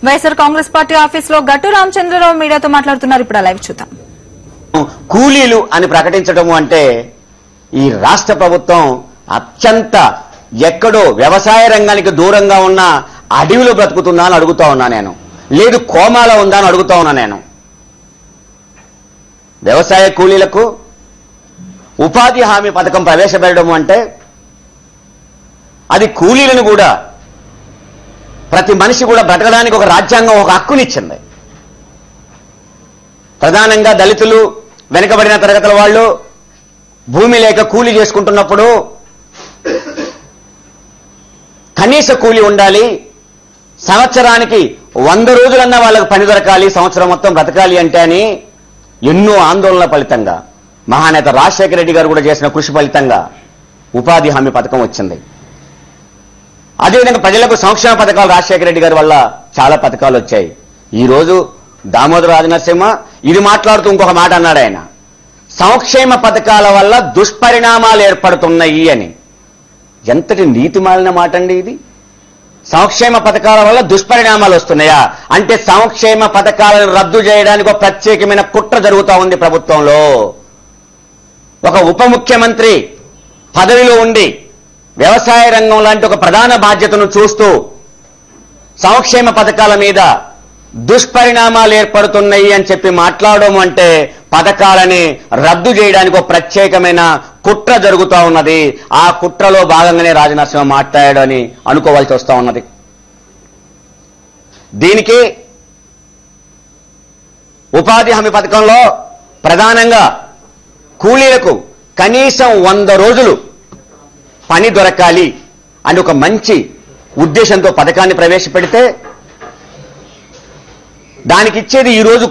YSR Congress party office లో గట్టు రామచంద్రరావు మీడియాతో మాట్లాడుతున్నారు. ఇప్పుడు లైవ్ చూద్దాం. కూలీలు అని ప్రకటించడం అంటే ఈ రాష్ట్ర ప్రభుత్వం అత్యంత ఎక్కడో వ్యవసాయ రంగానికి దూరంగా ఉన్న అడవిలో బ్రతుకుతుందా అని అడుగుతా ఉన్నా నేను. లేదు కోమాలో ఉందా అని అడుగుతా ఉన్నా నేను. వ్యవసాయ కూలీలకు ఉపాధి హామీ పథకం ప్రవేశపెట్టడం అంటే అది కూలీలను కూడా ప్రతి మనిషి కూడా బ్రతకడానికి ఒక రాజ్యాంగం ఒక హక్కునిచ్చింది. ప్రధానంగా దళితులు, వెనుకబడిన తరగతుల వాళ్ళు భూమి లేక కూలీ చేసుకుంటున్నప్పుడు కనీస కూలీ ఉండాలి. సంవత్సరానికి 100 రోజులన్నా వాళ్ళకు పని దొరకాలి, సంవత్సరం మొత్తం బ్రతకాలి అంటే అని ఎన్నో ఆందోళనల ఫలితంగా మహానేత రాజశేఖర రెడ్డి గారు కూడా చేసిన కృషి ఫలితంగా ఉపాధి హామీ పథకం వచ్చింది. అదేవిధంగా ప్రజలకు సంక్షేమ పథకాలు రాజశేఖర రెడ్డి గారి వల్ల చాలా పథకాలు వచ్చాయి. ఈ రోజు దామోదర రాజనరసింహ ఇది మాట్లాడుతూ ఇంకొక మాట అన్నాడు ఆయన, సంక్షేమ పథకాల వల్ల దుష్పరిణామాలు ఏర్పడుతున్నాయి అని. ఎంతటి నీతిమాలిన మాట అండి ఇది. సంక్షేమ పథకాల వల్ల దుష్పరిణామాలు వస్తున్నాయా అంటే సంక్షేమ పథకాలను రద్దు చేయడానికి ఒక ప్రత్యేకమైన కుట్ర జరుగుతూ ఉంది ప్రభుత్వంలో. ఒక ఉప ముఖ్యమంత్రి పదవిలో ఉండి వ్యవసాయ రంగం లాంటి ఒక ప్రధాన బాధ్యతను చూస్తూ సంక్షేమ పథకాల మీద దుష్పరిణామాలు ఏర్పడుతున్నాయి అని చెప్పి మాట్లాడడం అంటే పథకాలని రద్దు చేయడానికి ఒక ప్రత్యేకమైన కుట్ర జరుగుతూ ఉన్నది. ఆ కుట్రలో భాగంగానే రాజనరసింహ మాట్లాడాడు అని అనుకోవాల్సి వస్తూ ఉన్నది. దీనికి ఉపాధి హామీ పథకంలో ప్రధానంగా కూలీలకు కనీసం 100 రోజులు పని దొరకాలి అని ఒక మంచి ఉద్దేశంతో పథకాన్ని ప్రవేశపెడితే దానికి ఇచ్చేది ఈరోజు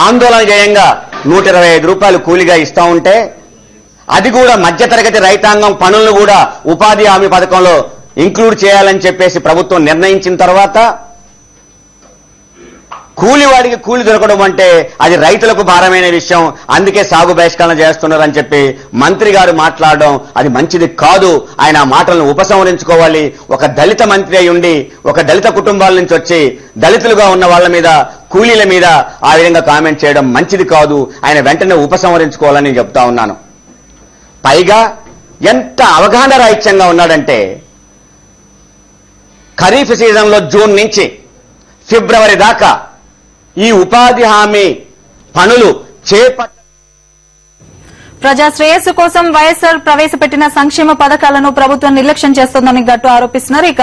ఆందోళన చేయంగా 125 రూపాయలు కూలీగా ఇస్తా ఉంటే అది కూడా మధ్యతరగతి రైతాంగం పనులను కూడా ఉపాధి హామీ పథకంలో ఇంక్లూడ్ చేయాలని చెప్పేసి ప్రభుత్వం నిర్ణయించిన తర్వాత కూలివాడికి కూలి దొరకడం అంటే అది రైతులకు భారమైన విషయం. అందుకే సాగు బహిష్కరణ చేస్తున్నారని చెప్పి మంత్రి గారు మాట్లాడడం అది మంచిది కాదు. ఆయన ఆ మాటలను ఉపసంహరించుకోవాలి. ఒక దళిత మంత్రి అయి ఉండి ఒక దళిత కుటుంబాల నుంచి వచ్చి దళితులుగా ఉన్న వాళ్ళ మీద, కూలీల మీద ఆ విధంగా కామెంట్ చేయడం మంచిది కాదు. ఆయన వెంటనే ఉపసంహరించుకోవాలని నేను చెప్తా ఉన్నాను. పైగా ఎంత అవగాహన రాహిత్యంగా ఉన్నాడంటే ఖరీఫ్ సీజన్లో జూన్ నుంచి ఫిబ్రవరి దాకా ఈ ఉపాధి హామీ పనులు ప్రజా శ్రేయస్సు కోసం వైఎస్ఆర్ ప్రవేశపెట్టిన సంక్షేమ పథకాలను ప్రభుత్వం నిర్లక్ష్యం చేస్తోందని గట్టు ఆరోపిస్తున్నారు. ఇక